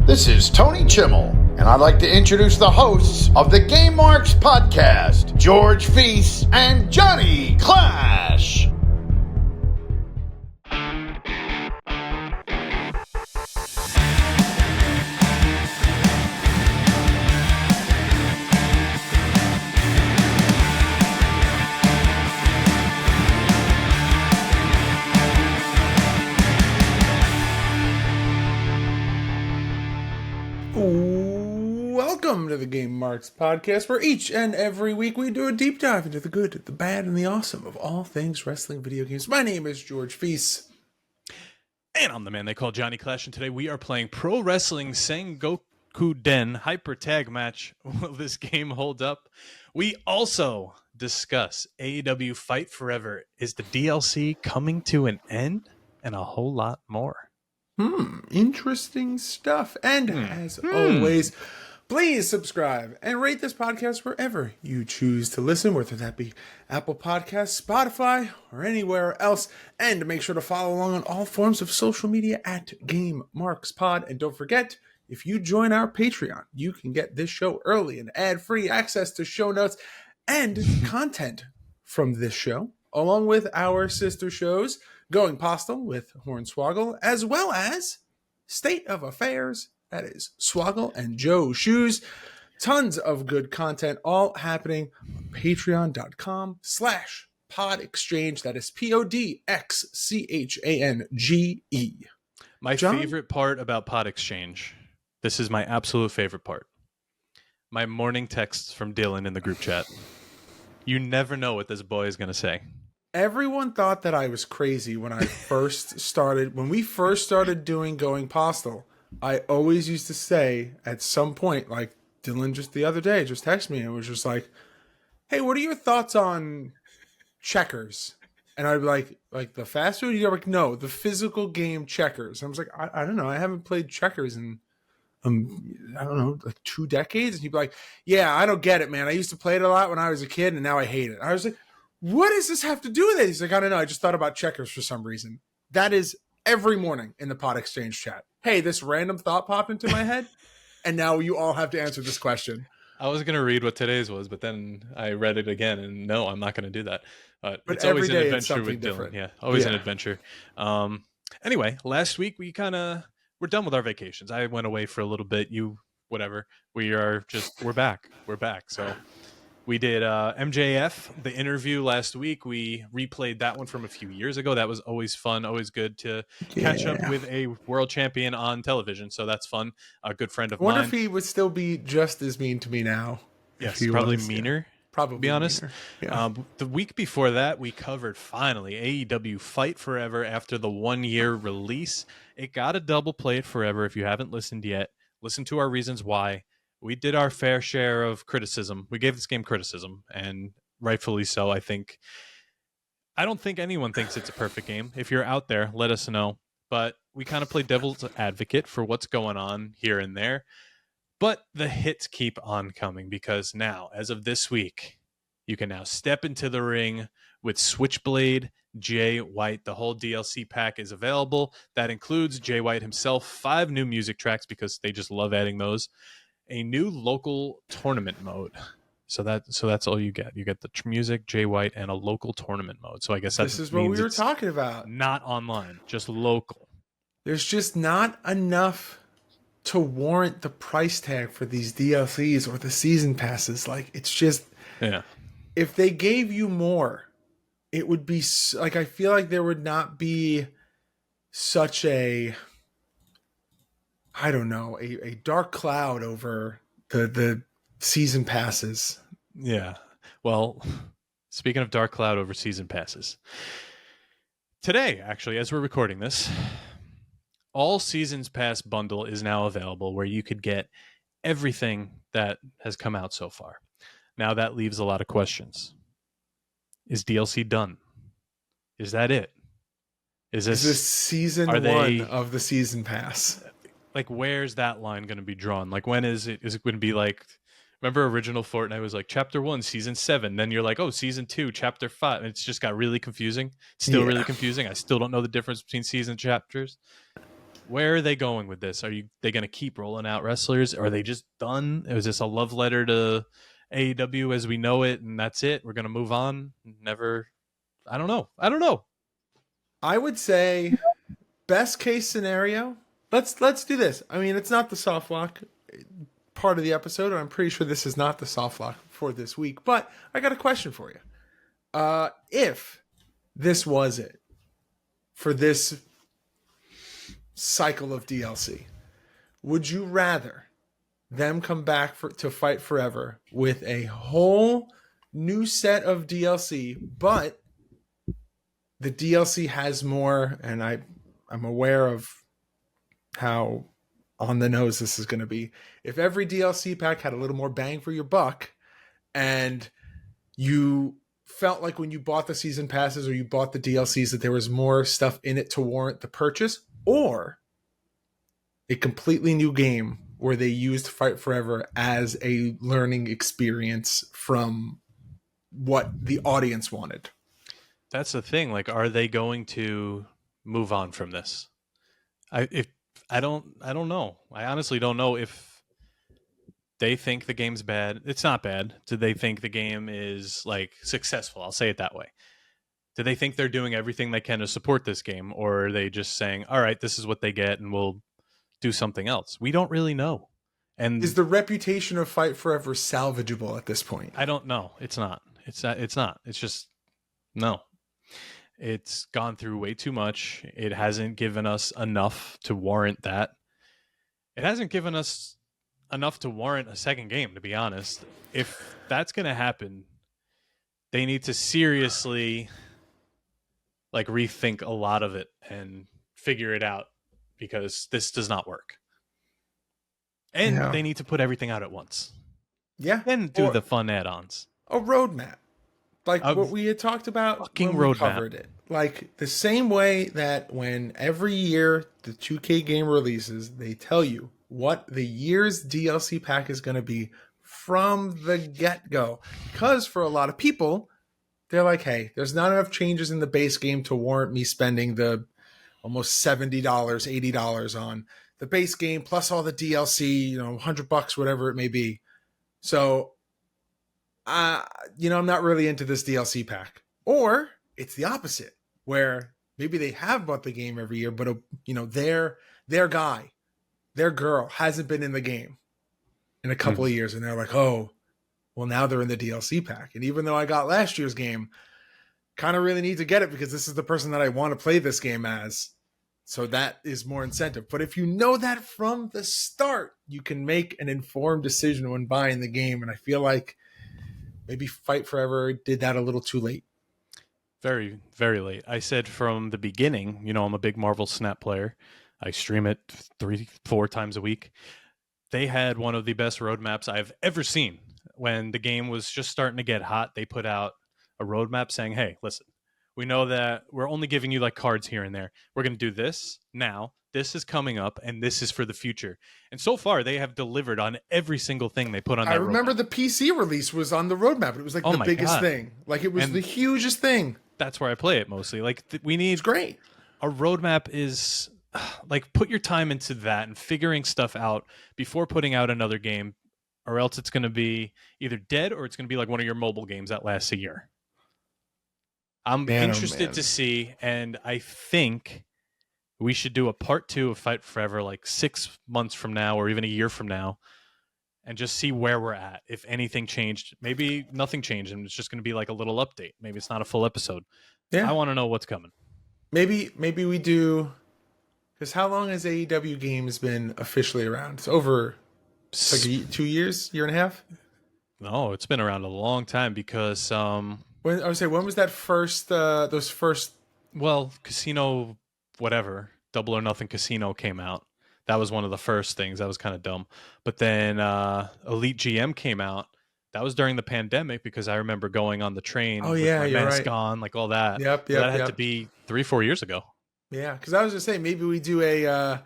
This is Tony Chimmel, and I'd like to introduce the hosts of the Game Marks podcast, George Feis and Johnny Clash. Welcome to the Game Marks podcast, where each and every week we do a deep dive into the good, the bad, and the awesome of all things wrestling video games. My name is George Feis. And I'm the man they call Johnny Clash, and today we are playing Pro Wrestling Sengokuden Hyper Tag Match. Will this game hold up? We also discuss AEW Fight Forever. Is the DLC coming to an end? And a whole lot more. Interesting stuff. And as always, please subscribe and rate this podcast wherever you choose to listen, whether that be Apple Podcasts, Spotify, or anywhere else. And make sure to follow along on all forms of social media at Game Marks Pod. And don't forget, if you join our Patreon, you can get this show early and ad-free access to show notes and content from this show, along with our sister shows, Going Postal with Hornswoggle, as well as State of Affairs, that is Swoggle and Joe Shoes. Tons of good content, all happening on patreon.com/pod exchange. That is PODXCHANGE. My favorite part about Pod Exchange, this is my absolute favorite part. My morning texts from Dylan in the group chat. You never know what this boy is going to say. Everyone thought that I was crazy when I first started. When we first started doing Going Postal, I always used to say at some point, like Dylan just the other day just texted me and was just like, "Hey, what are your thoughts on checkers?" And I'd be like the fast food? You're like, "No, the physical game checkers." And I was like, I don't know. I haven't played checkers in, I don't know, like 2 decades. And he'd be like, "Yeah, I don't get it, man. I used to play it a lot when I was a kid and now I hate it." I was like, what does this have to do with it? He's like, I don't know. I just thought about checkers for some reason. That is every morning in the Pod Exchange chat. Hey, this random thought popped into my head, and now you all have to answer this question. I was going to read what today's was, but then I read it again, and no, I'm not going to do that. But it's always an it's adventure with different. Dylan. Yeah, always an adventure. Anyway, last week we're done with our vacations. I went away for a little bit. Whatever. We're back. We're back. So we did MJF, the interview last week. We replayed that one from a few years ago. That was always fun, always good to catch up with a world champion on television. So that's fun. A good friend of mine. I wonder if he would still be just as mean to me now. Yes, probably meaner. Probably, to be honest. Yeah. The week before that, we covered finally AEW Fight Forever after the 1-year release. It got a double Play It Forever. If you haven't listened yet, listen to our reasons why. We did our fair share of criticism. We gave this game criticism, and rightfully so, I think. I don't think anyone thinks it's a perfect game. If you're out there, let us know. But we kind of play devil's advocate for what's going on here and there. But the hits keep on coming, because now, as of this week, you can now step into the ring with Switchblade Jay White. The whole DLC pack is available. That includes Jay White himself, 5 new music tracks, because they just love adding those. A new local tournament mode. So that's all you get. You get the music, Jay White, and a local tournament mode. So I guess this is what we were talking about. Not online, just local. There's just not enough to warrant the price tag for these DLCs or the season passes. Like, it's just, if they gave you more, it would be like, I feel like there would not be such a, I don't know, a dark cloud over the season passes. Yeah. Well, speaking of dark cloud over season passes, today, actually, as we're recording this, all Seasons Pass bundle is now available, where you could get everything that has come out so far. Now that leaves a lot of questions. Is DLC done? Is that it? Is this season 1 of the season pass? Like, where's that line going to be drawn? Like, when is it? Is it going to be like, remember original Fortnite was like Chapter 1, Season 7. Then you're like, oh, Season 2, Chapter 5. And it's just got really confusing. Still really confusing. I still don't know the difference between season chapters. Where are they going with this? They going to keep rolling out wrestlers? Are they just done? Is this a love letter to AEW as we know it, and that's it? We're going to move on? Never. I don't know. I would say best case scenario. Let's do this. I mean, it's not the soft lock part of the episode, and I'm pretty sure this is not the soft lock for this week. But I got a question for you. If this was it for this cycle of DLC, would you rather them come back to Fight Forever with a whole new set of DLC, but the DLC has more, and I'm aware of how on the nose this is going to be. If every DLC pack had a little more bang for your buck, and you felt like when you bought the season passes or you bought the DLCs that there was more stuff in it to warrant the purchase, or a completely new game where they used Fight Forever as a learning experience from what the audience wanted. That's the thing. Like, are they going to move on from this? I don't know. I honestly don't know if they think the game's bad. It's not bad. Do they think the game is like successful? I'll say it that way. Do they think they're doing everything they can to support this game, or are they just saying, all right, this is what they get and we'll do something else? We don't really know. And is the reputation of Fight Forever salvageable at this point? I don't know. It's not. It's not. It's just no. It's gone through way too much. It hasn't given us enough to warrant that. It hasn't given us enough to warrant a second game, to be honest. If that's going to happen, they need to seriously like rethink a lot of it and figure it out, because this does not work. And they need to put everything out at once. Yeah. And do the fun add-ons. A roadmap. Like what we had talked about when we covered it. Like the same way that when every year the 2K game releases, they tell you what the year's DLC pack is going to be from the get-go. Because for a lot of people, they're like, hey, there's not enough changes in the base game to warrant me spending the almost $70, $80 on the base game, plus all the DLC, $100, whatever it may be. So, I'm not really into this DLC pack. Or it's the opposite, where maybe they have bought the game every year, but their guy, their girl hasn't been in the game in a couple of years, and they're like, oh, well, now they're in the DLC pack. And even though I got last year's game, kind of really need to get it because this is the person that I want to play this game as. So that is more incentive. But if you know that from the start, you can make an informed decision when buying the game. And I feel like maybe Fight Forever did that a little too late. Very, very late. I said from the beginning, I'm a big Marvel Snap player. I stream it 3-4 times a week. They had one of the best roadmaps I've ever seen. When the game was just starting to get hot, they put out a roadmap saying, hey, listen, we know that we're only giving you like cards here and there. We're going to do this now. This is coming up, and this is for the future. And so far, they have delivered on every single thing they put on that roadmap. I remember the PC release was on the roadmap. It was like the biggest thing. Like it was the hugest thing. That's where I play it mostly. Like we need... It's great. A roadmap is... like put your time into that and figuring stuff out before putting out another game, or else it's going to be either dead or it's going to be like one of your mobile games that lasts a year. I'm interested to see, and I think we should do a part 2 of Fight Forever like 6 months from now or even a year from now, and just see where we're at. If anything changed, maybe nothing changed and it's just going to be like a little update. Maybe it's not a full episode. I want to know what's coming. Maybe we do... Because how long has AEW games been officially around? It's over like 2 years, year and a half? No, it's been around a long time because... when was that first, those first... Well, Casino, whatever, Double or Nothing Casino came out. That was one of the first things. That was kind of dumb. But then Elite GM came out. That was during the pandemic because I remember going on the train with my mask on, like all that. Yep. That had to be 3-4 years ago. Yeah, because I was just saying maybe we do a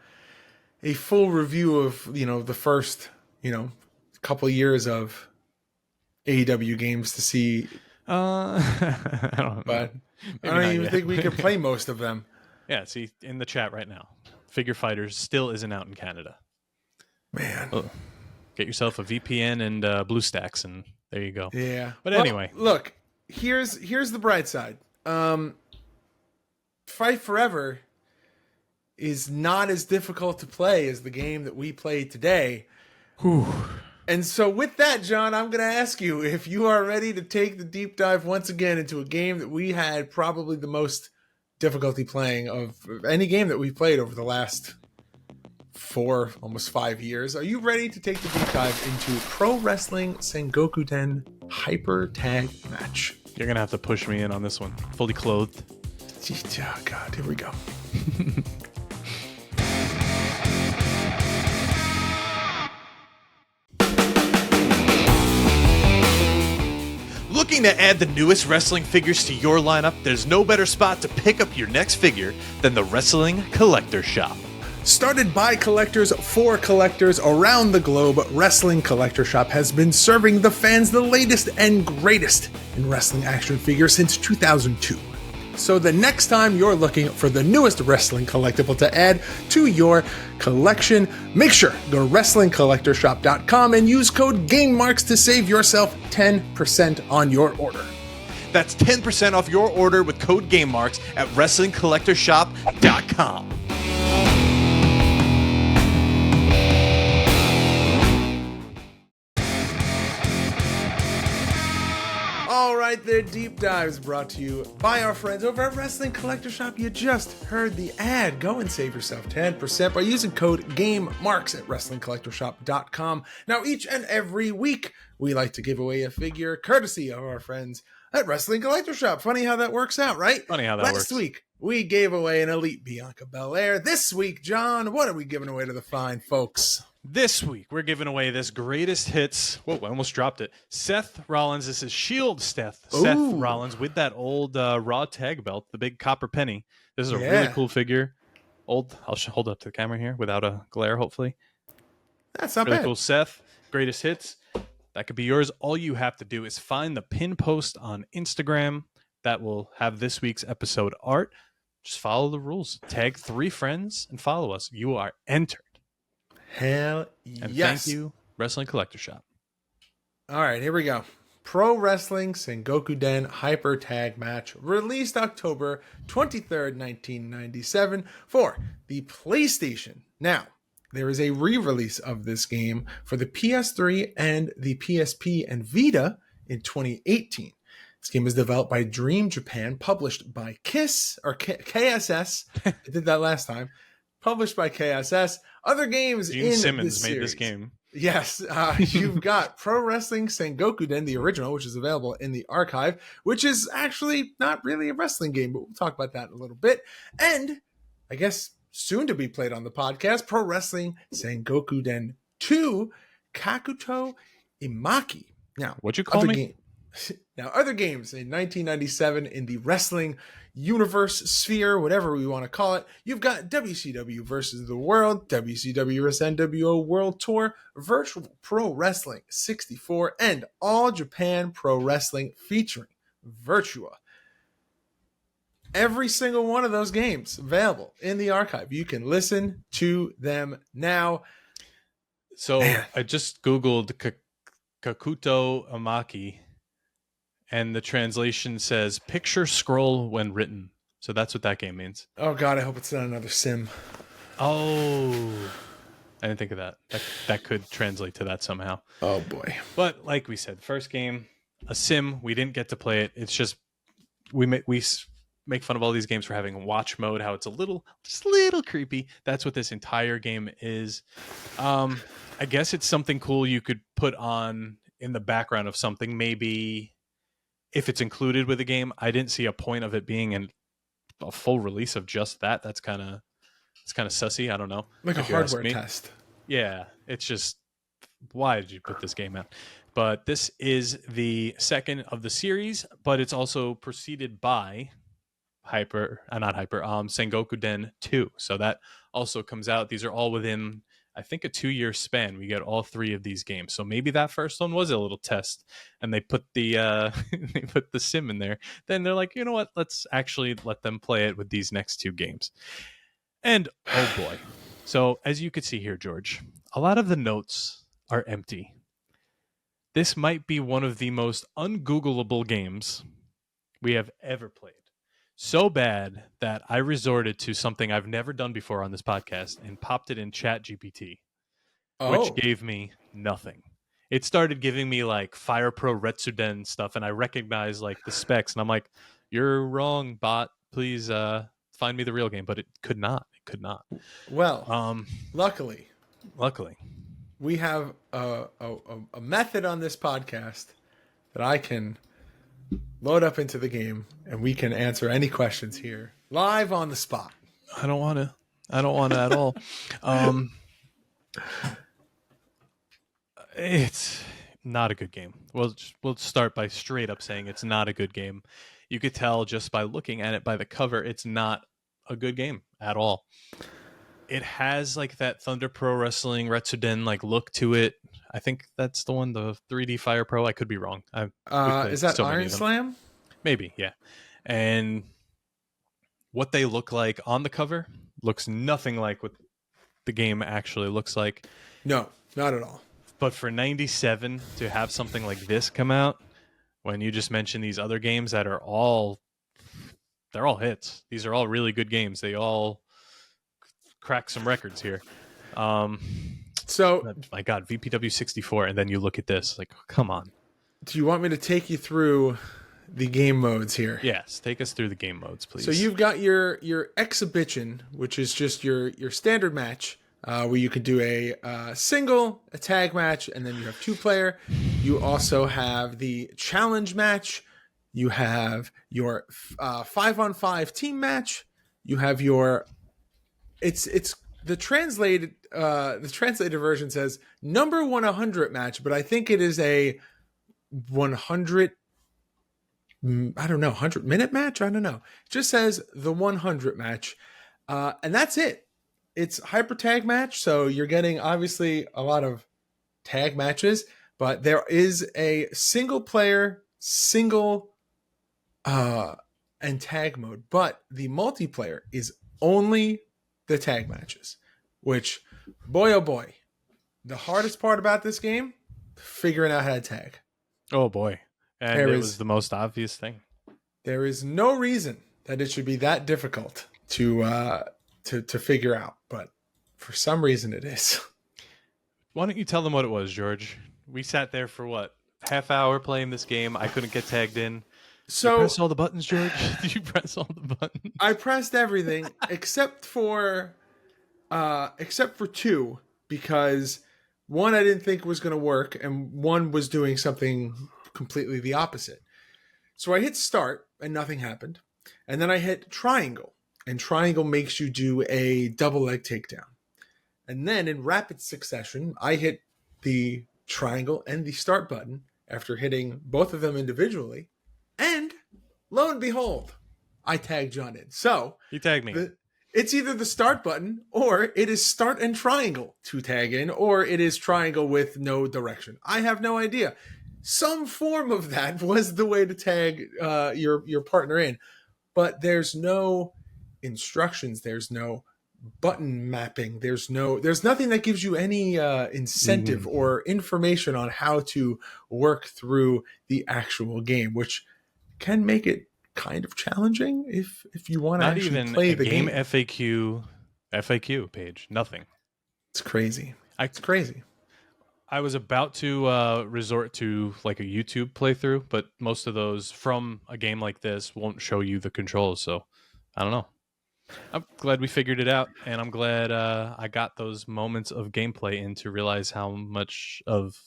full review of the first couple years of AEW games to see. I don't even think we can play most of them. Yeah, see in the chat right now. Figure Fighters still isn't out in Canada. Man. Oh, get yourself a VPN and BlueStacks, and there you go. Yeah. But anyway, look, here's the bright side. Fight Forever is not as difficult to play as the game that we played today. Whew. And so with that, John, I'm going to ask you if you are ready to take the deep dive once again into a game that we had probably the most difficulty playing of any game that we've played over the last 4, almost 5 years. Are you ready to take the deep dive into Pro Wrestling Sengokuden Hyper Tag Match? You're going to have to push me in on this one. Fully clothed. Oh, God. Here we go. Looking to add the newest wrestling figures to your lineup? There's no better spot to pick up your next figure than the Wrestling Collector Shop. Started by collectors for collectors around the globe, Wrestling Collector Shop has been serving the fans the latest and greatest in wrestling action figures since 2002. So the next time you're looking for the newest wrestling collectible to add to your collection, make sure to go to WrestlingCollectorShop.com and use code GameMarks to save yourself 10% on your order. That's 10% off your order with code GameMarks at WrestlingCollectorShop.com. All right, their deep dives brought to you by our friends over at Wrestling Collector Shop. You just heard the ad. Go and save yourself 10% by using code GameMarks at WrestlingCollectorShop.com. Now, each and every week, we like to give away a figure courtesy of our friends at Wrestling Collector Shop. Funny how that works out, right? Funny how that works. Last week, we gave away an Elite Bianca Belair. This week, John, what are we giving away to the fine folks? This week, we're giving away this greatest hits. Whoa, I almost dropped it. Seth Rollins. This is Shield Seth Rollins with that old Raw tag belt, the big copper penny. This is a really cool figure. I'll hold it up to the camera here without a glare, hopefully. That's not really bad. Cool Seth. Greatest hits. That could be yours. All you have to do is find the pin post on Instagram that will have this week's episode art. Just follow the rules. Tag 3 friends and follow us. You are entered. Hell And yes. thank you, Wrestling Collector Shop. All right, here we go. Pro Wrestling Sengokuden Hyper Tag Match, released October 23rd, 1997 for the PlayStation. Now, there is a re-release of this game for the PS3 and the PSP and Vita in 2018. This game is developed by Dream Japan, published by KSS. I did that last time. Published by KSS. Other games Gene in Simmons this made series. this game. Yes, you've got Pro Wrestling Sengokuden, the original, which is available in the archive, which is actually not really a wrestling game, but we'll talk about that in a little bit. And I guess soon to be played on the podcast, Pro Wrestling Sengokuden 2, Kakuto Imaki. Now, What'd you call me? Other games in 1997 in the wrestling universe, sphere, whatever we want to call it. You've got WCW versus the World, WCW vs NWO World Tour, Virtual Pro Wrestling 64, and All Japan Pro Wrestling featuring Virtua. Every single one of those games available in the archive. You can listen to them now. So I just Googled Kakuto Amaki, and the translation says picture scroll when written. So that's what that game means. Oh, God, I hope it's not another sim. Oh, I didn't think of that. That could translate to that somehow. Oh, boy. But like we said, first game, a sim. We didn't get to play it. It's just we make fun of all these games for having watch mode, how it's just a little creepy. That's what this entire game is. I guess it's something cool you could put on in the background of something. Maybe if it's included with a game. I didn't see a point of it being a full release of just that. It's kind of sussy. I don't know. Like a hardware test. Yeah, it's just, why did you put this game out? But this is the second of the series, but it's also preceded by Sengokuden 2. So that also comes out. These are all within, I think, a 2-year span. We get all 3 of these games. So maybe that first one was a little test, and they put the they put the sim in there. Then they're like, you know what? Let's actually let them play it with these next 2 games. And oh boy. So as you could see here, George, a lot of the notes are empty. This might be one of the most ungoogleable games we have ever played. So bad that I resorted to something I've never done before on this podcast and popped it in Chat GPT, which Oh, gave me nothing. It started giving me like Fire Pro Retsuden stuff, and I recognized like the specs, and I'm like, "You're wrong, bot. Please find me the real game." But it could not. It could not. well, Um, luckily, luckily, we have a method on this podcast that I can load up into the game, and we can answer any questions here live on the spot. I don't want to. I don't want to at all. It's not a good game. We'll start by straight up saying it's not a good game. You could tell just by looking at it by the cover, it's not a good game at all. It has like that Thunder Pro Wrestling Retsuden like look to it. I think that's the one, the 3D Fire Pro. I could be wrong. Is that Iron Slam? Maybe, yeah. And what they look like on the cover looks nothing like what the game actually looks like. No, not at all. But for 97 to have something like this come out, when you just mentioned these other games that are they're all hits. These are all really good games. They all crack some records here. So, my God, VPW 64, and then you look at this, like, come on. do you want me to take you through the game modes here? Yes, take us through the game modes, please. So you've got your exhibition, which is just your standard match, where you can do a single, a tag match, and then you have 2-player. You also have the challenge match. You have your 5-on-5 team match. You have your it's the translated version says number 100 match, but I think it is a 100. I don't know, 100-minute match? I don't know. It just says the 100 match. And that's it. It's hyper tag match. So you're getting obviously a lot of tag matches, but there is a single player, and tag mode. But the multiplayer is only the tag matches, which, boy, oh boy, the hardest part about this game, figuring out how to tag. Oh, boy. And it was the most obvious thing. There is no reason that it should be that difficult to figure out, but for some reason it is. Why don't you tell them what it was, George? We sat there for what, half hour playing this game. I couldn't get tagged in. So you press all the buttons, George? Did you press all the buttons? I pressed everything except for 2, because one I didn't think was going to work, and one was doing something completely the opposite. So I hit start and nothing happened. And then I hit triangle, and triangle makes you do a double leg takedown. And then in rapid succession, I hit the triangle and the start button after hitting both of them individually. And lo and behold, I tagged John in. So he tagged me. It's either the start button, or it is start and triangle to tag in, or it is triangle with no direction. I have no idea. Some form of that was the way to tag your partner in, but there's no instructions. There's no button mapping. There's nothing that gives you any incentive or information on how to work through the actual game, which can make it kind of challenging if you want to actually even play the game. game. FAQ page, nothing. It's crazy. It's crazy. I was about to resort to like a YouTube playthrough, but most of those from a game like this won't show you the controls. So I don't know. I'm glad we figured it out, and I'm glad I got those moments of gameplay in to realize how much of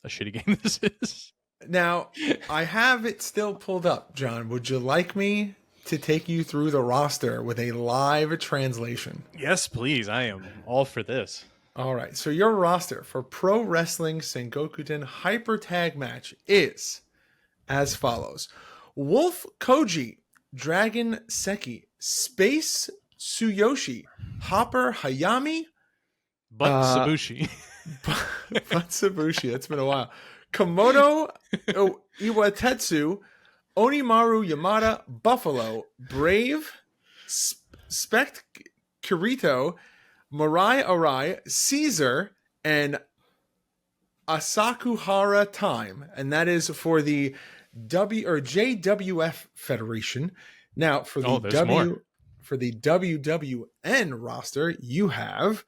a shitty game this is. Now, I have it still pulled up, John. Would you like me to take you through the roster with a live translation? Yes, please. I am all for this. All right. So your roster for Pro Wrestling Sengokuden Hyper Tag Match is as follows: Wolf Koji, Dragon Seki, Space Tsuyoshi, Hopper Hayami, Sabushi. Sabushi. It's been a while. Komodo Iwatetsu, Onimaru Yamada, Buffalo, Brave, Spect Kirito, Mirai Arai, Caesar, and Asakuhara Time, and that is for the JWF Federation. Now, for the WWN roster, you have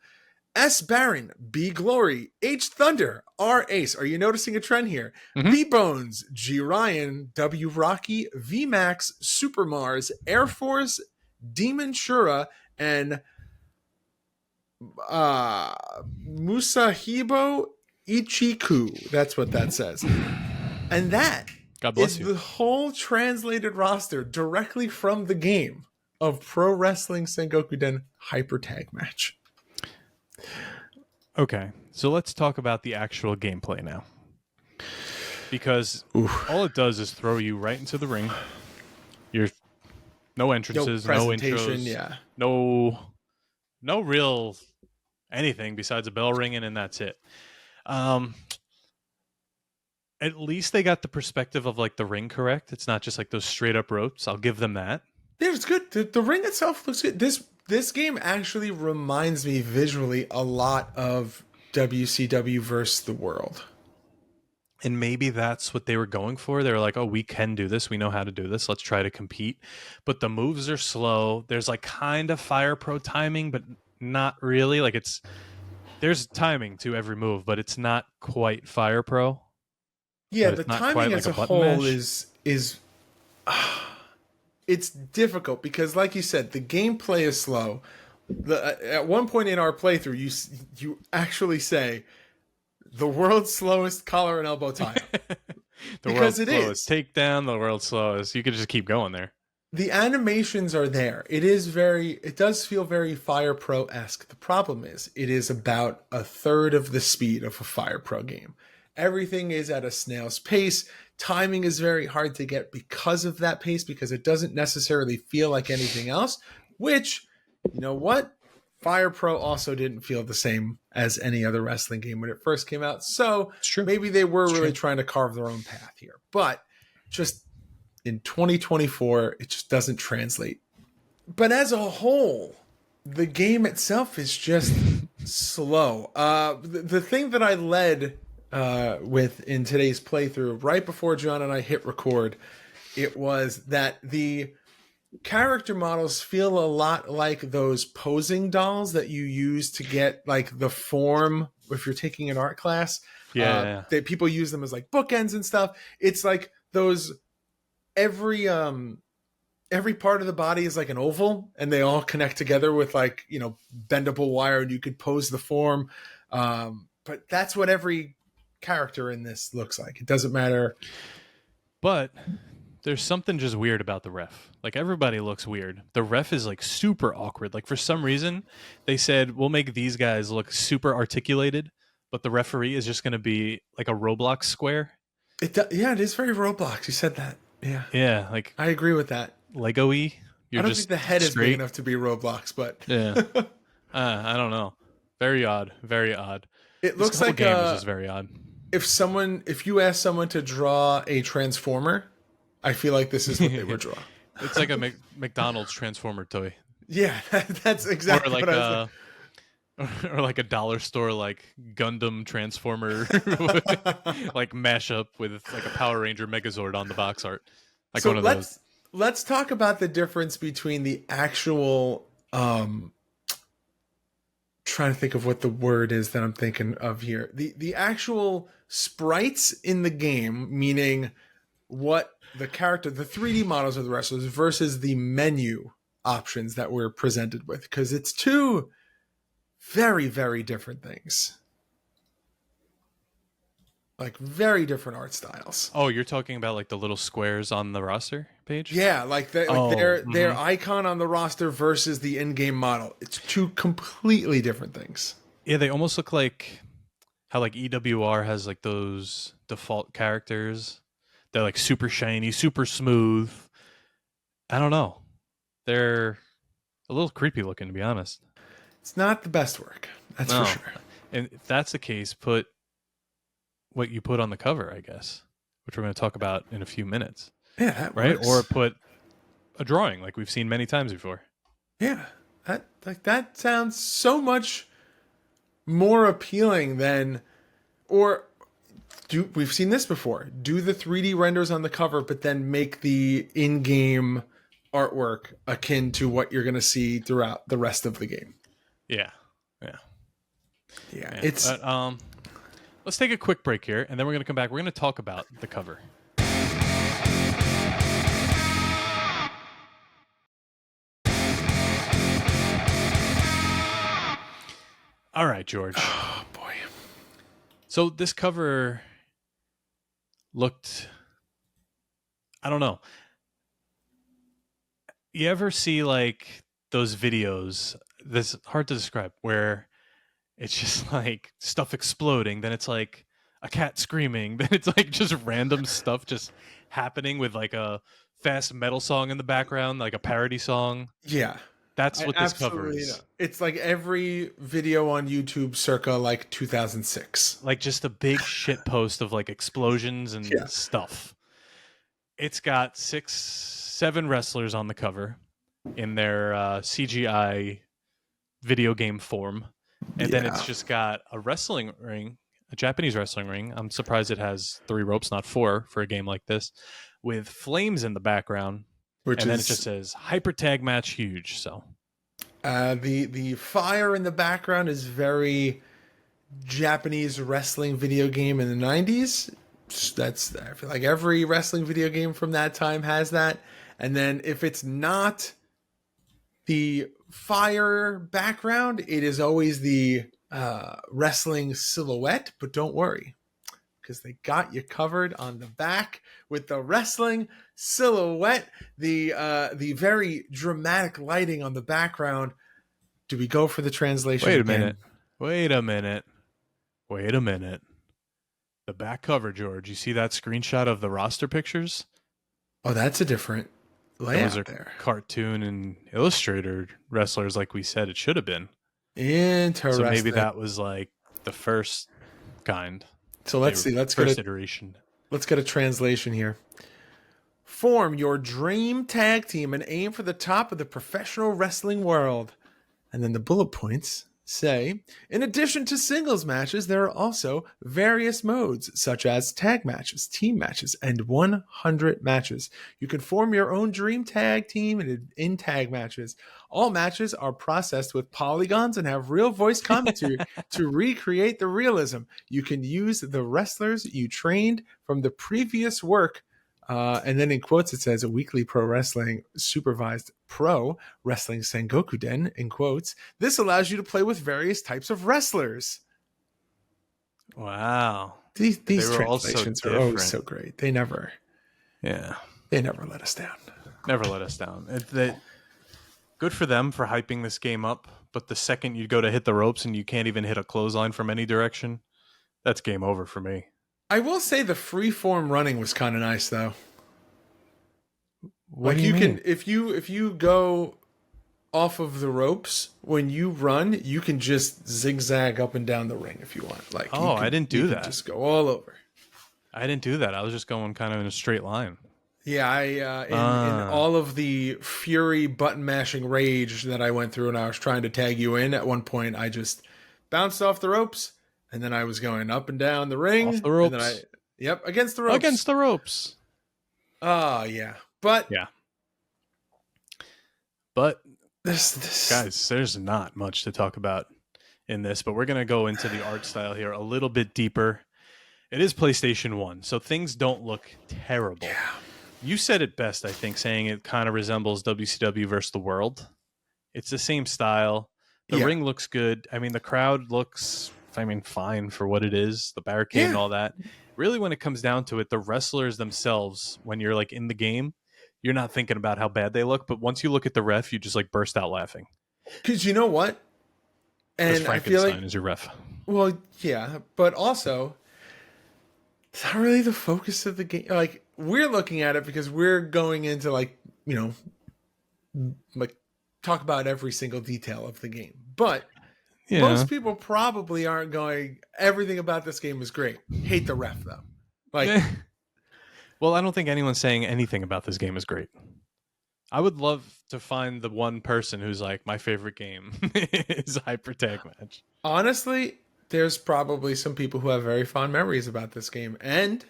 S Baron, B Glory, H Thunder, R Ace. Are you noticing a trend here? Mhm. B Bones, G Ryan, W Rocky, V Max, Super Mars, Air Force, Demon Shura, and Musahibo Ichiku. That's what that says. And that God bless is you. the whole translated roster directly from the game of Pro Wrestling Sengokuden Hyper Tag Match. Okay, so let's talk about the actual gameplay now. Because all it does is throw you right into the ring. You're no entrances, no intros, yeah. no real anything besides a bell ringing, and that's it. At least they got the perspective of like the ring correct. It's not just like those straight up ropes. I'll give them that. Yeah, it's good. The ring itself looks good. This game actually reminds me visually a lot of WCW versus the World. And maybe that's what they were going for. They were like, oh, we can do this. We know how to do this. Let's try to compete. But the moves are slow. There's like kind of Fire Pro timing, but not really. Like there's timing to every move, but it's not quite Fire Pro. Yeah, the timing as a whole is it's difficult because, like you said, the gameplay is slow. At one point in our playthrough, you actually say the world's slowest collar and elbow tie. The world's slowest takedown, the world's slowest. You could just keep going there. The animations are there. It does feel very Fire Pro-esque. The problem is, it is about a third of the speed of a Fire Pro game. Everything is at a snail's pace. Timing is very hard to get because of that pace, because it doesn't necessarily feel like anything else, which, you know what? Fire Pro also didn't feel the same as any other wrestling game when it first came out. So maybe they were really trying to carve their own path here. But just in 2024, it just doesn't translate. But as a whole, the game itself is just slow. The thing that I led with in today's playthrough, right before John and I hit record, it was that the character models feel a lot like those posing dolls that you use to get like the form if you're taking an art class. That people use them as like bookends and stuff. It's like those every part of the body is like an oval and they all connect together with like, you know, bendable wire, and you could pose the form. But that's what every character in this looks like. It doesn't matter. But there's something just weird about the ref. Like, everybody looks weird. The ref is like super awkward. Like, for some reason they said, we'll make these guys look super articulated, but the referee is just going to be like a Roblox square. Yeah, it is very Roblox. You said that. Yeah, like I agree with that. Lego-y. I don't think the head is big enough to be Roblox, but yeah. I don't know. Very odd. Very odd. It looks like game is just very odd. If you ask someone to draw a Transformer, I feel like this is what they would draw. It's like a McDonald's Transformer toy. Yeah, that's exactly what I was like. Or like a dollar store like Gundam Transformer like mashup with like a Power Ranger Megazord on the box art. Like one of those. Let's talk about the difference between the actual trying to think of what the word is that I'm thinking of here. The actual sprites in the game, meaning what the character, the 3D models of the wrestlers versus the menu options that we're presented with, because it's two very, very different things. Like very different art styles. Oh, you're talking about like the little squares on the roster page? Yeah, like their icon on the roster versus the in-game model. It's two completely different things. Yeah, they almost look like how like EWR has like those default characters. They're like super shiny, super smooth. I don't know. They're a little creepy looking, to be honest. It's not the best work. That's for sure. And if that's the case, put what you put on the cover, I guess, which we're going to talk about in a few minutes. Yeah, that right? works. Or put a drawing like we've seen many times before. Yeah, That sounds so much more appealing than, or we've seen this before. Do the 3D renders on the cover, but then make the in-game artwork akin to what you're going to see throughout the rest of the game. Yeah. It's let's take a quick break here, and then we're going to come back. We're going to talk about the cover. All right, George. Oh boy. So this cover looked, I don't know. You ever see like those videos, this hard to describe, where it's just like stuff exploding, then it's like a cat screaming, then it's like just random stuff just happening with like a fast metal song in the background, like a parody song. Yeah. That's what this cover is. Know. It's like every video on YouTube circa like 2006. Like just a big shit post of like explosions and stuff. It's got 6-7 wrestlers on the cover in their CGI video game form. And then it's just got a wrestling ring, a Japanese wrestling ring. I'm surprised it has 3 ropes, not 4 for a game like this, with flames in the background. Then it just says Hyper Tag Match Huge. So the fire in the background is very Japanese wrestling video game in the 90s. I feel like every wrestling video game from that time has that. And then if it's not the fire background, it is always the wrestling silhouette. But don't worry, because they got you covered on the back with the wrestling silhouette, the very dramatic lighting on the background. Do we go for the translation? Wait a minute. The back cover, George. You see that screenshot of the roster pictures? Oh, that's a different layout. Those are there. Cartoon and Illustrator wrestlers, like we said it should have been. Interesting. So maybe that was like the first kind. So let's see. Iteration. Let's get a translation here. Form your dream tag team and aim for the top of the professional wrestling world. And then the bullet points say, in addition to singles matches, there are also various modes, such as tag matches, team matches, and 100 matches. You can form your own dream tag team in tag matches. All matches are processed with polygons and have real voice commentary to recreate the realism. You can use the wrestlers you trained from the previous work. And then in quotes, it says, a weekly pro wrestling supervised Pro Wrestling Sengokuden, in quotes. This allows you to play with various types of wrestlers. Wow. These translations are always so great. They never let us down. Never let us down. Good for them for hyping this game up, but the second you go to hit the ropes and you can't even hit a clothesline from any direction, that's game over for me. I will say the freeform running was kind of nice, though. What do you mean? Can, if you go off of the ropes, when you run, you can just zigzag up and down the ring if you want. Like, I didn't do that. Just go all over. I didn't do that. I was just going kind of in a straight line. Yeah, in all of the fury button mashing rage that I went through, and I was trying to tag you in. At one point, I just bounced off the ropes. And then I was going up and down the ring. Off the ropes. And then against the ropes. Against the ropes. Oh, yeah. But. Yeah. But, this guys, there's not much to talk about in this. But we're going to go into the art style here a little bit deeper. It is PlayStation 1, so things don't look terrible. Yeah. You said it best, I think, saying it kind of resembles WCW versus the World. It's the same style. The ring looks good. I mean, the crowd looks... fine for what it is, the barricade and all that. Really, when it comes down to it, the wrestlers themselves, when you're like in the game, you're not thinking about how bad they look. But once you look at the ref, you just like burst out laughing. Because you know what? And I feel like is your ref. Well, yeah, but also it's not really the focus of the game. Like, we're looking at it because we're going into like talk about every single detail of the game, but. Yeah. Most people probably aren't going, everything about this game is great. Hate the ref, though. Like, Well, I don't think anyone's saying anything about this game is great. I would love to find the one person who's like, my favorite game is Hyper Tag Match. Honestly, there's probably some people who have very fond memories about this game, and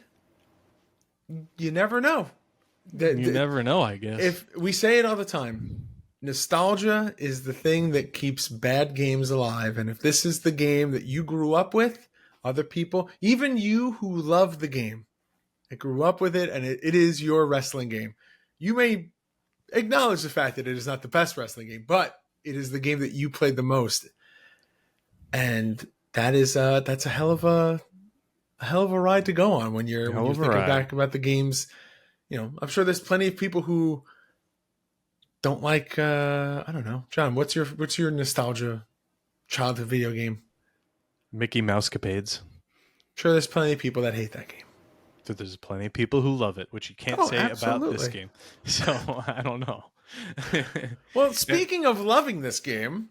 you never know. You never know, I guess. If we say it all the time, nostalgia is the thing that keeps bad games alive. And if this is the game that you grew up with, other people, even you who love the game, that grew up with it, and it is your wrestling game, you may acknowledge the fact that it is not the best wrestling game, but it is the game that you played the most. And that's a hell of a ride to go on when you're thinking back about the games. You know, I'm sure there's plenty of people who don't like I don't know. John, what's your nostalgia childhood video game? Mickey Mouse Capades. Sure, there's plenty of people that hate that game. So there's plenty of people who love it, which you can't say about this game. So I don't know. Well, speaking of loving this game,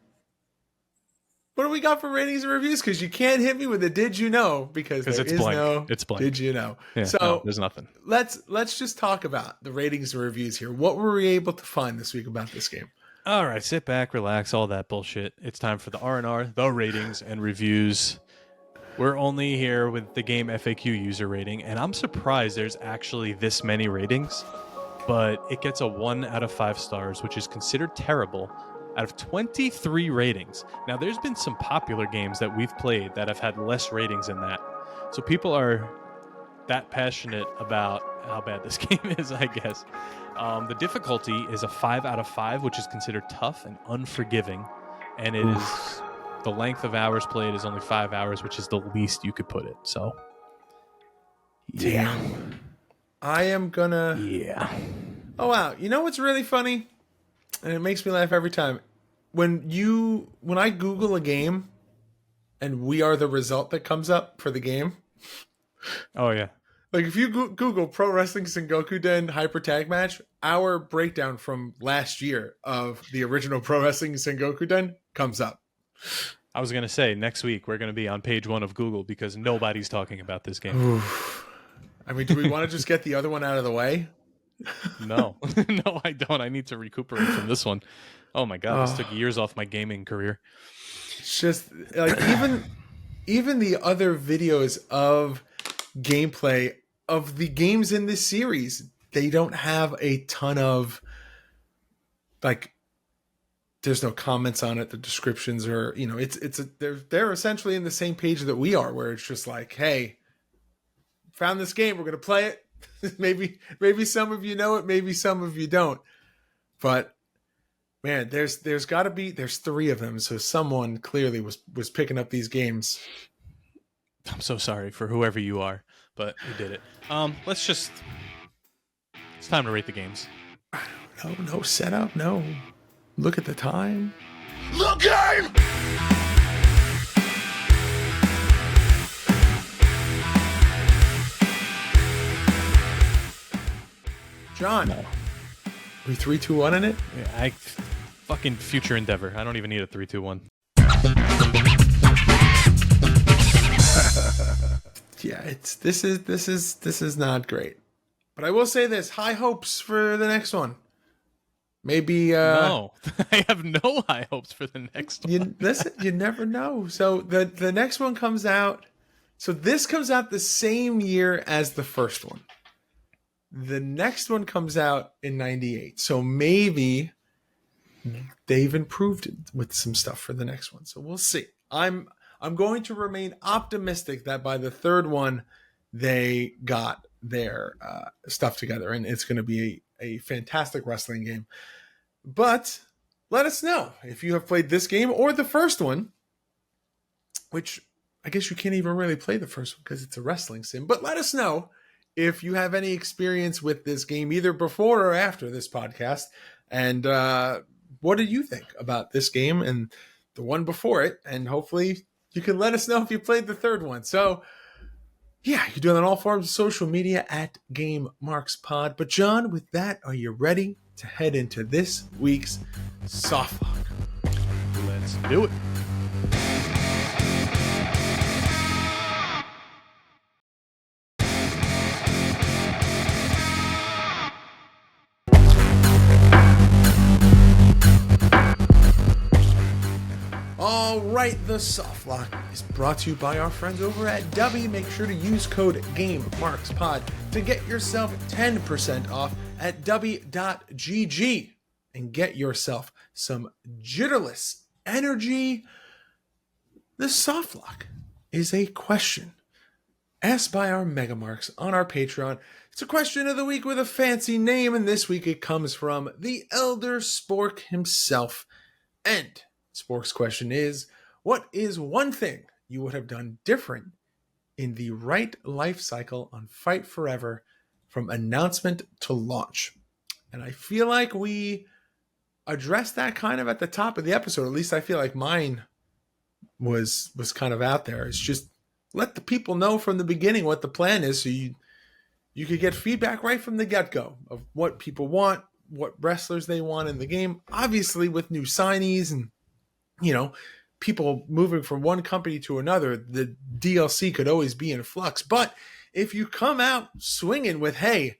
what do we got for ratings and reviews? Because you can't hit me with a "did you know?" because there it's is blank. no It's blank. "did you know?" Yeah, So no, there's nothing. Let's just talk about the ratings and reviews here. What were we able to find this week about this game? All right, sit back, relax, all that bullshit. It's time for the R&R, the ratings and reviews. We're only here with the game FAQ user rating, and I'm surprised there's actually this many ratings, but it gets a 1 out of 5 stars, which is considered terrible, out of 23 ratings. Now, there's been some popular games that we've played that have had less ratings than that. So people are that passionate about how bad this game is, I guess. The difficulty is a 5 out of 5, which is considered tough and unforgiving, and it is... The length of hours played is only 5 hours, which is the least you could put it. So, yeah. I am gonna... Yeah. Oh, wow. You know what's really funny? And it makes me laugh every time. When I Google a game and we are the result that comes up for the game. Oh, yeah. Like if you Google Pro Wrestling Sengokuden Hyper Tag Match, our breakdown from last year of the original Pro Wrestling Sengokuden comes up. I was going to say, next week we're going to be on page 1 of Google because nobody's talking about this game. Oof. I mean, do we want to just get the other one out of the way? No. No, I don't. I need to recuperate from this one. Oh my God, this took years off my gaming career. It's just like even the other videos of gameplay of the games in this series, they don't have a ton of like... There's no comments on it. The descriptions are, you know, they're essentially in the same page that we are, where it's just like, hey, found this game, we're gonna play it. maybe some of you know it, maybe some of you don't. But man, there's 3 of them, so someone clearly was picking up these games. I'm so sorry for whoever you are, but you did it. It's time to rate the games. No setup, no. Look at the time. The game! John, we 3, 2, 1 in it? Yeah, fucking future endeavor. I don't even need a 3, 2, 1. Yeah, this is not great. But I will say this, high hopes for the next one. Maybe no, I have no high hopes for the next one. Listen, you never know. So the next one comes out. So this comes out the same year as the first one. The next one comes out in 98. So maybe they've improved it with some stuff for the next one. So we'll see. I'm going to remain optimistic that by the third one they got their stuff together, and it's going to be a fantastic wrestling game. But let us know if you have played this game or the first one, which I guess you can't even really play the first one because it's a wrestling sim. But let us know if you have any experience with this game, either before or after this podcast. And what did you think about this game and the one before it? And hopefully you can let us know if you played the third one. So yeah, you can do it on all forms of social media at GameMarksPod. But John, with that, are you ready to head into this week's Softlock? Let's do it. All right, the Soft Lock is brought to you by our friends over at W. Make sure to use code GameMarksPod to get yourself 10% off at W.GG and get yourself some jitterless energy. The Soft Lock is a question asked by our Megamarks on our Patreon. It's a question of the week with a fancy name, and this week it comes from the Elder Spork himself. And Spork's question is, what is one thing you would have done different in the right life cycle on Fight Forever from announcement to launch? And I feel like we addressed that kind of at the top of the episode. At least I feel like mine was kind of out there. It's just let the people know from the beginning what the plan is, so you could get feedback right from the get-go of what people want, what wrestlers they want in the game. Obviously, with new signees and, people moving from one company to another, the DLC could always be in flux. But if you come out swinging with, hey,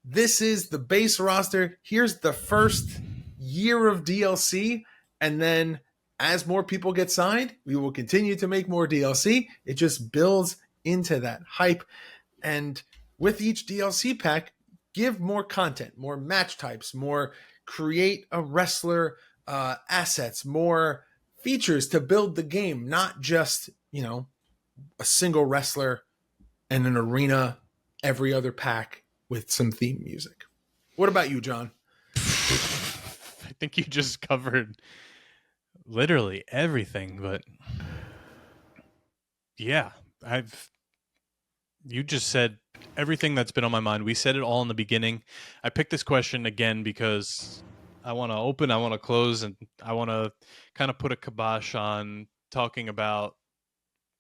this is the base roster, here's the first year of DLC, and then as more people get signed, we will continue to make more DLC. It just builds into that hype. And with each DLC pack, give more content, more match types, more create a wrestler assets, more features to build the game, not just, a single wrestler and an arena every other pack with some theme music. What about you, John? I think you just covered literally everything, but yeah, you just said everything that's been on my mind. We said it all in the beginning. I picked this question again because I want to open, I want to close, and I want to kind of put a kibosh on talking about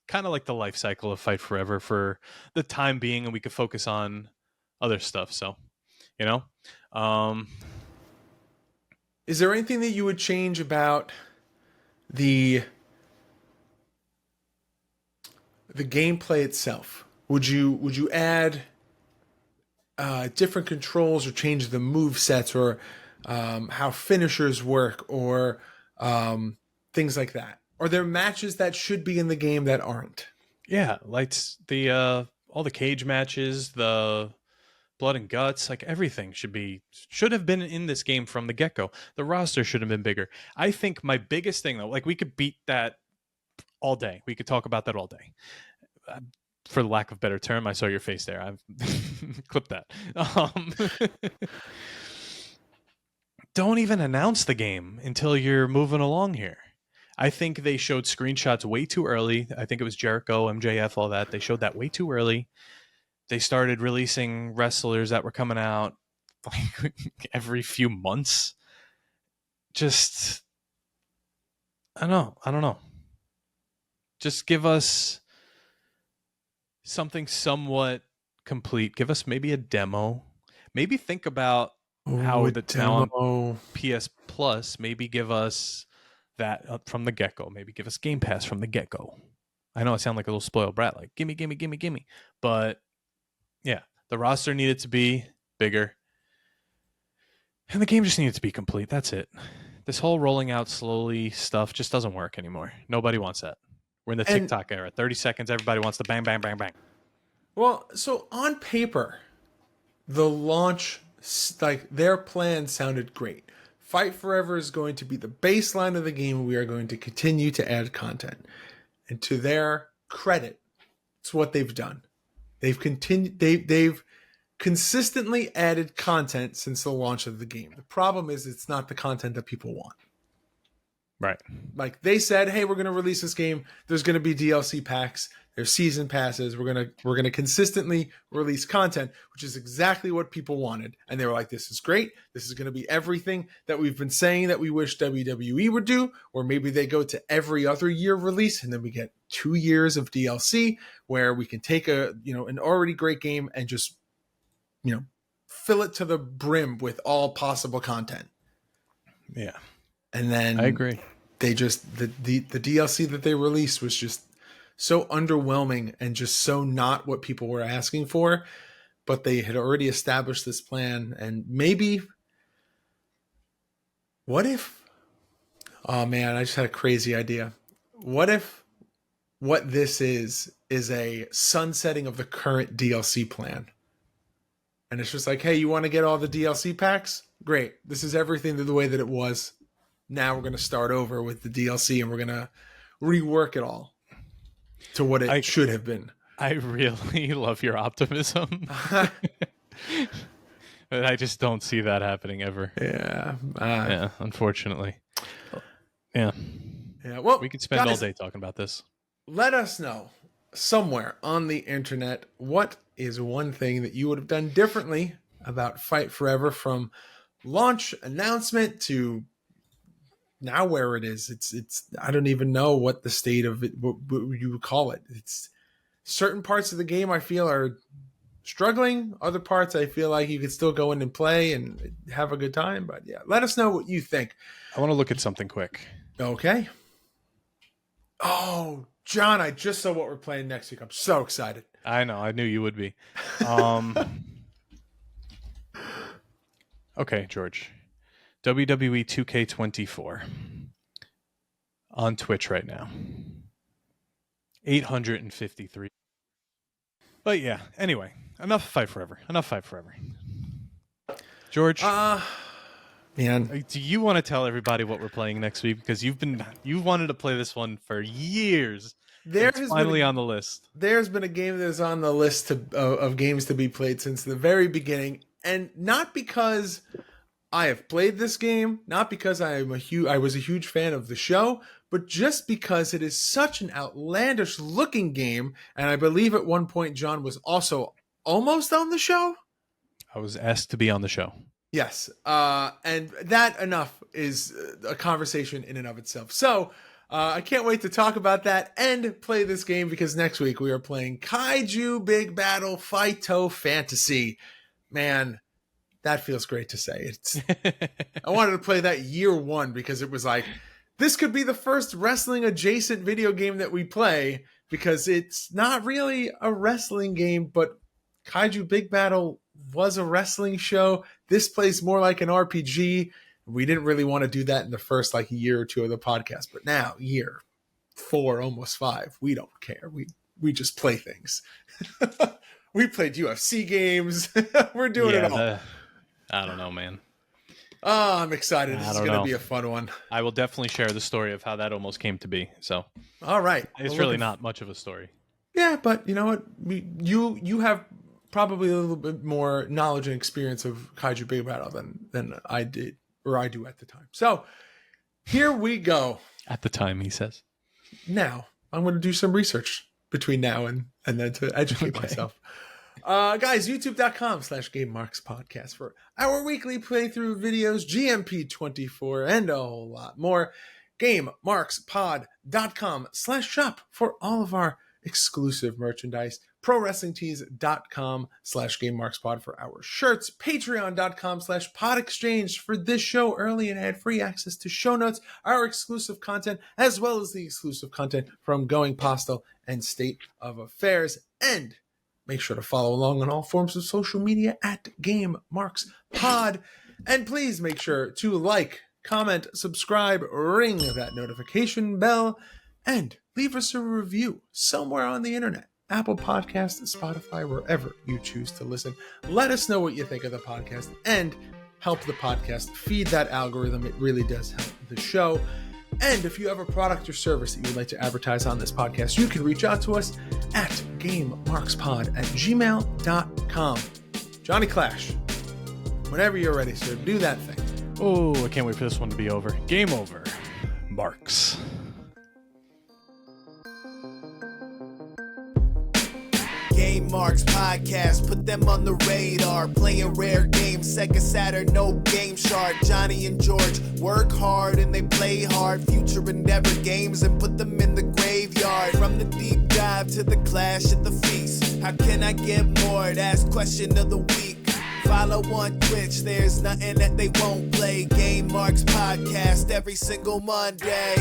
kind of like the life cycle of Fight Forever for the time being, and we could focus on other stuff. So, is there anything that you would change about the gameplay itself? Would you add different controls or change the move sets or how finishers work or things like that? Are there matches that should be in the game that aren't? Yeah, like the all the cage matches, the blood and guts, like everything should have been in this game from the get-go. The roster should have been bigger. I think my biggest thing, though, like we could beat that all day. We could talk about that all day. For the lack of a better term, I saw your face there. I've clipped that. Don't even announce the game until you're moving along here. I think they showed screenshots way too early. I think it was Jericho, MJF, all that. They showed that way too early. They started releasing wrestlers that were coming out like every few months. Just, I don't know. Just give us something somewhat complete. Give us maybe a demo. Maybe think about how it's now on PS Plus. Maybe give us that from the get-go. Maybe give us Game Pass from the get-go. I know I sound like a little spoiled brat, like gimme. But yeah, the roster needed to be bigger. And the game just needed to be complete. That's it. This whole rolling out slowly stuff just doesn't work anymore. Nobody wants that. We're in the TikTok era. 30 seconds, everybody wants to bang, bang, bang, bang. Well, so on paper, the launch, like their plan sounded great. Fight Forever is going to be the baseline of the game. We are going to continue to add content. And to their credit, it's what they've done. They've consistently added content since the launch of the game. The problem is it's not the content that people want. Right. Like they said, hey, we're going to release this game. There's going to be DLC packs. There's season passes. We're going to consistently release content, which is exactly what people wanted. And they were like, this is great. This is going to be everything that we've been saying that we wish WWE would do. Or maybe they go to every other year release and then we get 2 years of DLC where we can take an already great game and just, fill it to the brim with all possible content. Yeah. And then I agree. They just the DLC that they released was just so underwhelming and just so not what people were asking for. But they had already established this plan, and maybe what if? Oh man, I just had a crazy idea. What if what this is a sunsetting of the current DLC plan? And it's just like, hey, you want to get all the DLC packs? Great. This is everything the way that it was. Now we're going to start over with the DLC and we're going to rework it all to what it should have been. I really love your optimism. But I just don't see that happening ever. Yeah. Yeah, unfortunately. Yeah. Yeah. Well, we could spend all day talking about this. Let us know somewhere on the internet what is one thing that you would have done differently about Fight Forever from launch announcement to now where it is. It's I don't even know what the state of it what you would call it. It's certain parts of the game I feel are struggling. Other parts I feel like you could still go in and play and have a good time. But yeah, let us know what you think. I want to look at something quick. Okay. Oh, John, I just saw what we're playing next week. I'm so excited. I know. I knew you would be. Okay, George. WWE 2K24 on Twitch right now. 853. But yeah, anyway, enough Fight Forever. George, man, do you want to tell everybody what we're playing next week? Because you wanted to play this one for years. It's finally on the list. There's been a game that is on the list of games to be played since the very beginning, and not because I have played this game, not because I was a huge fan of the show, but just because it is such an outlandish looking game, and I believe at one point John was also almost on the show. I was asked to be on the show. Yes, and that enough is a conversation in and of itself. So I can't wait to talk about that and play this game because next week we are playing Kaiju Big Battle Fighto Fantasy. Man, that feels great to say. I wanted to play that year one because it was like, this could be the first wrestling adjacent video game that we play because it's not really a wrestling game, but Kaiju Big Battle was a wrestling show. This plays more like an RPG. We didn't really want to do that in the first year or two of the podcast, but now year 4, almost 5, we don't care. We just play things. We played UFC games. We're doing it all. I don't know, man. Oh, I'm excited. This is going to be a fun one. I will definitely share the story of how that almost came to be. So, all right. It's really not much of a story. Yeah, but you know what? You have probably a little bit more knowledge and experience of Kaiju Big Battle than I did, or I do at the time. So, here we go. At the time, he says. Now, I'm going to do some research between now and then to educate myself. Guys, youtube.com/GameMarksPodcast for our weekly playthrough videos, GMP24, and a whole lot more. GameMarksPod.com/shop for all of our exclusive merchandise. ProWrestlingTees.com/GameMarksPod for our shirts. Patreon.com/PodExchange for this show, early and ad-free access to show notes, our exclusive content, as well as the exclusive content from Going Postal and State of Affairs. And make sure to follow along on all forms of social media at GameMarksPod. And please make sure to like, comment, subscribe, ring that notification bell, and leave us a review somewhere on the internet. Apple Podcasts, Spotify, wherever you choose to listen. Let us know what you think of the podcast and help the podcast feed that algorithm. It really does help the show. And if you have a product or service that you would like to advertise on this podcast, you can reach out to us at GameMarksPod@gmail.com. Johnny Clash, whenever you're ready, sir, do that thing. Oh, I can't wait for this one to be over. Game over. Marks. Game Marks Podcast, put them on the radar. Playing rare games, Sega Saturn, no Game Shark. Johnny and George work hard and they play hard. Future endeavor games and put them in the graveyard. From the deep dive to the clash at the feast. How can I get more? That's question of the week. Follow on Twitch, there's nothing that they won't play. Game Marks Podcast every single Monday.